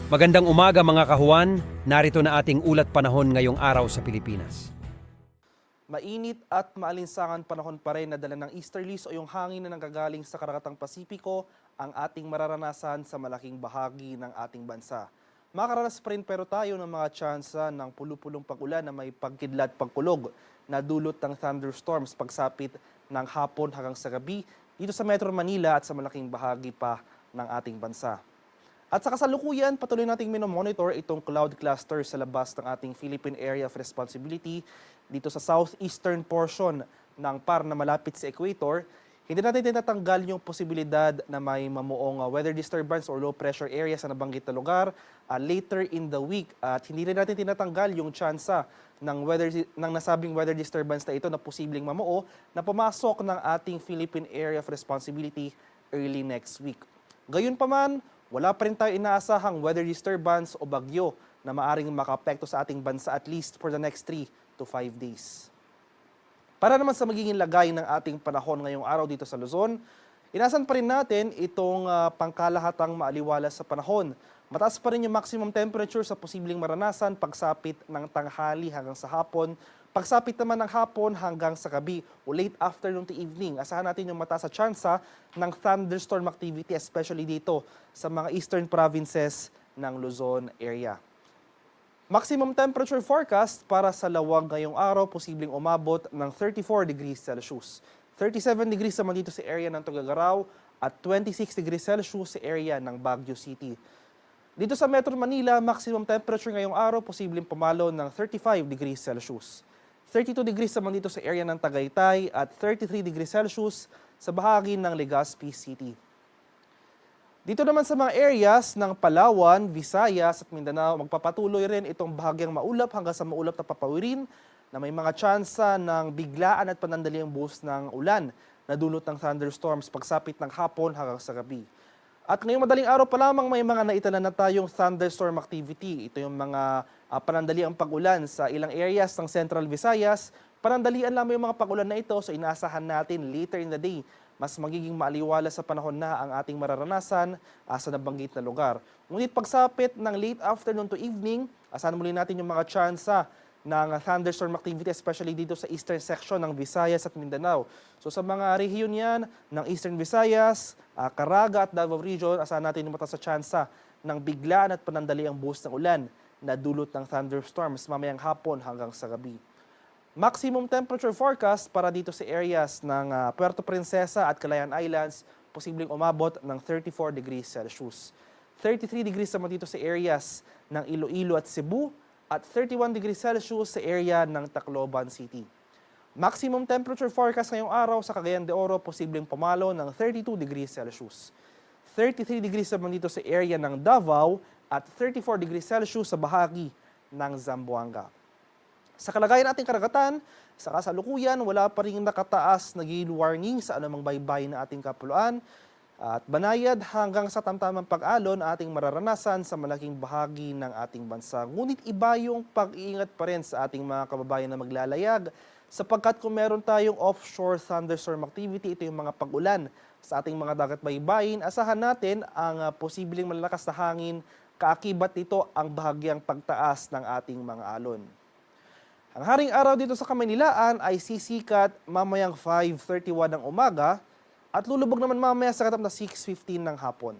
Magandang umaga mga kahuan, narito na ating ulat panahon ngayong araw sa Pilipinas. Mainit at maalinsangan panahon pa rin na dala ng easterlies o yung hangin na nanggagaling sa Karagatang Pasipiko ang ating mararanasan sa malaking bahagi ng ating bansa. Makakaranas pa rin pero tayo ng mga tsansa ng pulu-pulong pag-ulan na may pagkidlat pagkulog na dulot ng thunderstorms pagsapit ng hapon hanggang sa gabi dito sa Metro Manila at sa malaking bahagi pa ng ating bansa. At sa kasalukuyan, patuloy nating minomonitor itong cloud cluster sa labas ng ating Philippine Area of Responsibility dito sa southeastern portion ng PAR na malapit sa equator. Hindi natin tinatanggal yung posibilidad na may mamuong weather disturbance or low pressure area sa nabanggit na lugar later in the week. At hindi rin natin tinatanggal yung tsansa ng nasabing weather disturbance na ito na posibleng mamuo na pumasok ng ating Philippine Area of Responsibility early next week. Gayunpaman, wala pa rin tayo inaasahang weather disturbance o bagyo na maaring makaapekto sa ating bansa at least for the next 3 to 5 days. Para naman sa magiging lagay ng ating panahon ngayong araw dito sa Luzon, inasan pa rin natin itong pangkalahatang maaliwalas sa panahon. Mataas pa rin yung maximum temperature sa posibleng maranasan pagsapit ng tanghali hanggang sa hapon. Pagsapit naman ng hapon hanggang sa gabi o late afternoon to evening, asahan natin yung mataas sa tsansa ng thunderstorm activity especially dito sa mga eastern provinces ng Luzon area. Maximum temperature forecast para sa Lawag ngayong araw, posibleng umabot ng 34 degrees Celsius. 37 degrees naman dito sa area ng Tuguegarao at 26 degrees Celsius sa area ng Baguio City. Dito sa Metro Manila, maximum temperature ngayong araw, posibleng pumalo ng 35 degrees Celsius. 32 degrees naman dito sa area ng Tagaytay at 33 degrees Celsius sa bahagi ng Legazpi City. Dito naman sa mga areas ng Palawan, Visayas at Mindanao, magpapatuloy rin itong bahagyang maulap hanggang sa maulap na papawirin na may mga tsansa ng biglaan at panandaliang buhos ng ulan na dulot ng thunderstorms pagsapit ng hapon hanggang sa gabi. At ngayong madaling araw pa lamang may mga naitala na tayong thunderstorm activity. Ito yung mga panandaliang pag-ulan sa ilang areas ng Central Visayas. Panandalian lamang yung mga pag-ulan na ito, so inaasahan natin later in the day mas magiging maaliwala sa panahon na ang ating mararanasan sa nabanggit na lugar. Ngunit pagsapit ng late afternoon to evening, asahan muli natin yung mga tsansa ng thunderstorm activity, especially dito sa eastern section ng Visayas at Mindanao. So sa mga rehiyon yan ng Eastern Visayas, Caraga at Davao Region, asahan natin yung mataas sa tsansa ng biglaan at panandaliang buhos ng ulan na dulot ng thunderstorms mamayang hapon hanggang sa gabi. Maximum temperature forecast para dito sa areas ng Puerto Princesa at Calayan Islands, posibleng umabot ng 34 degrees Celsius. 33 degrees naman dito sa areas ng Iloilo at Cebu at 31 degrees Celsius sa area ng Tacloban City. Maximum temperature forecast ngayong araw sa Cagayan de Oro, posibleng pumalo ng 32 degrees Celsius. 33 degrees naman dito sa area ng Davao at 34 degrees Celsius sa bahagi ng Zamboanga. Sa kalagayan ating karagatan, sa kasalukuyan, wala pa rin nakataas na gale warning sa anumang baybay na ating kapuluan at banayad hanggang sa tamtamang pag-alon ating mararanasan sa malaking bahagi ng ating bansa. Ngunit iba yung pag-iingat pa rin sa ating mga kababayan na maglalayag sapagkat kung meron tayong offshore thunderstorm activity, ito yung mga pag-ulan sa ating mga dagat baybayin, asahan natin ang posibleng malalakas na hangin, kaakibat nito ang bahagyang pagtaas ng ating mga alon. Ang haring araw dito sa Kamaynilaan ay sisikat mamayang 5:31 ng umaga at lulubog naman mamaya sa katap na 6:15 ng hapon.